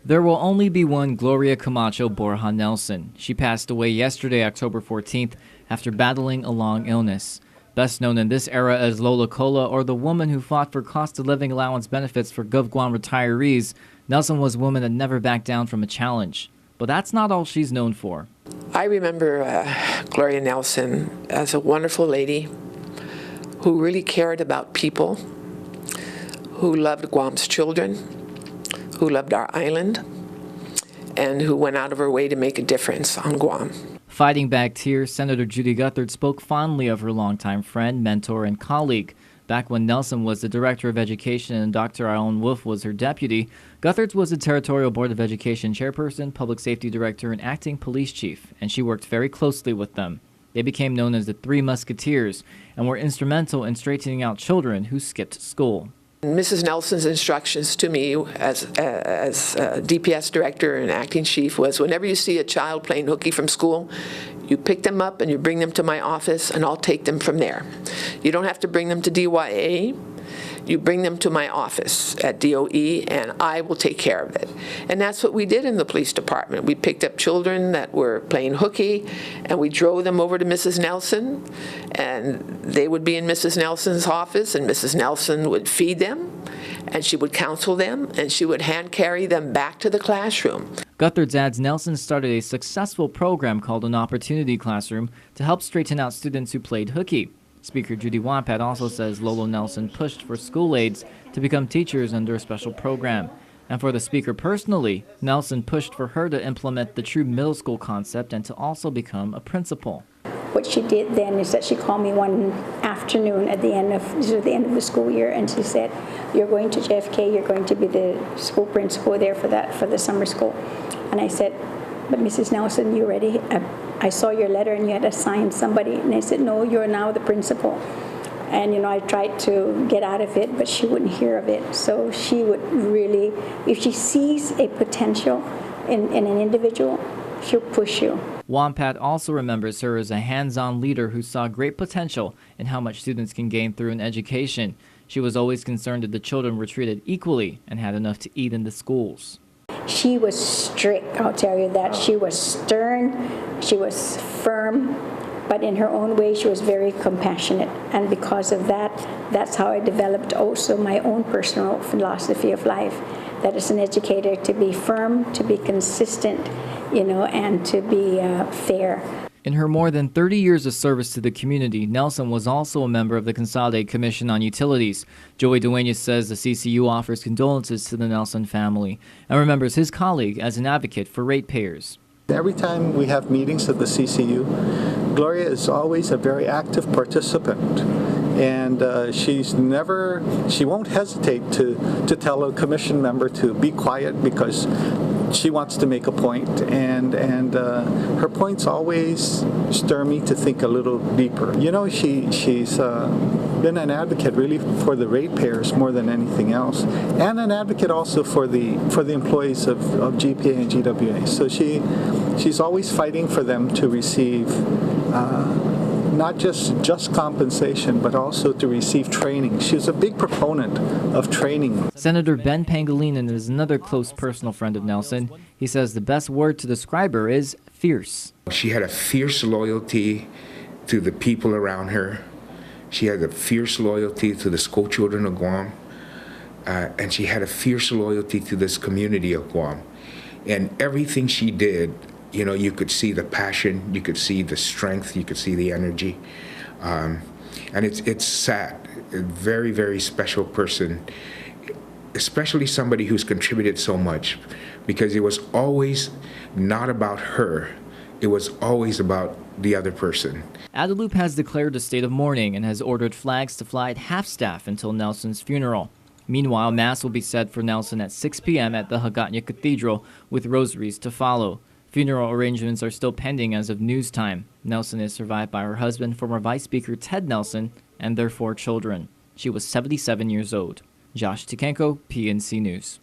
There will only be one Gloria Camacho Borja Nelson. She passed away yesterday, October 14th, after battling a long illness. Best known in this era as Lola Cola, or the woman who fought for cost of living allowance benefits for GovGuam retirees, Nelson was a woman that never backed down from a challenge. But that's not all she's known for. I remember Gloria Nelson as a wonderful lady who really cared about people, who loved Guam's children, who loved our island, and who went out of her way to make a difference on Guam. Fighting back tears, Senator Judy Guthert spoke fondly of her longtime friend, mentor, and colleague. Back when Nelson was the Director of Education and Dr. Ione Wolf was her deputy, Guthert was the Territorial Board of Education chairperson, Public Safety Director, and acting police chief, and she worked very closely with them. They became known as the Three Musketeers and were instrumental in straightening out children who skipped school. Mrs. Nelson's instructions to me as DPS director and acting chief was, whenever you see a child playing hooky from school, you pick them up and you bring them to my office and I'll take them from there. You don't have to bring them to DYA. You bring them to my office at DOE and I will take care of it. And that's what we did in the police department. We picked up children that were playing hooky and we drove them over to Mrs. Nelson, and they would be in Mrs. Nelson's office and Mrs. Nelson would feed them and she would counsel them and she would hand carry them back to the classroom. Guthert adds Nelson started a successful program called an Opportunity Classroom to help straighten out students who played hooky. Speaker Judy Wampat also says Lolo Nelson pushed for school aides to become teachers under a special program. And for the speaker personally, Nelson pushed for her to implement the true middle school concept and to also become a principal. What she did then is that she called me one afternoon at the end of the school year, and she said, "You're going to JFK. You're going to be the school principal there for the summer school." And I said, "But Mrs. Nelson, you ready? I saw your letter and you had assigned somebody." And I said, "No, you're now the principal." And I tried to get out of it, but she wouldn't hear of it. So she would really, if she sees a potential in an individual, she'll push you. Wampat also remembers her as a hands-on leader who saw great potential in how much students can gain through an education. She was always concerned that the children were treated equally and had enough to eat in the schools. She was strict, I'll tell you that. She was stern, she was firm, but in her own way she was very compassionate. And because of that, that's how I developed also my own personal philosophy of life. That as an educator, to be firm, to be consistent, and to be fair. In her more than 30 years of service to the community, Nelson was also a member of the Consolidated Commission on Utilities. Joey Duenas says the CCU offers condolences to the Nelson family and remembers his colleague as an advocate for ratepayers. Every time we have meetings at the CCU, Gloria is always a very active participant. And she won't hesitate to tell a commission member to be quiet because she wants to make a point, and her points always stir me to think a little deeper. She's been an advocate really for the ratepayers more than anything else, and an advocate also for the employees of GPA and GWA. So she's always fighting for them to receive not just compensation, but also to receive training. She's a big proponent of training. Senator Ben Pangilinan is another close personal friend of Nelson. He says the best word to describe her is fierce. She had a fierce loyalty to the people around her. She had a fierce loyalty to the school children of Guam. And she had a fierce loyalty to this community of Guam. And everything she did, you could see the passion, you could see the strength, you could see the energy. And it's sad. A very, very special person, especially somebody who's contributed so much, because it was always not about her. It was always about the other person. Adelup has declared a state of mourning and has ordered flags to fly at half-staff until Nelson's funeral. Meanwhile, Mass will be said for Nelson at 6 p.m. at the Hagåtña Cathedral, with rosaries to follow. Funeral arrangements are still pending as of news time. Nelson is survived by her husband, former Vice Speaker Ted Nelson, and their 4 children. She was 77 years old. Josh Tikenko, PNC News.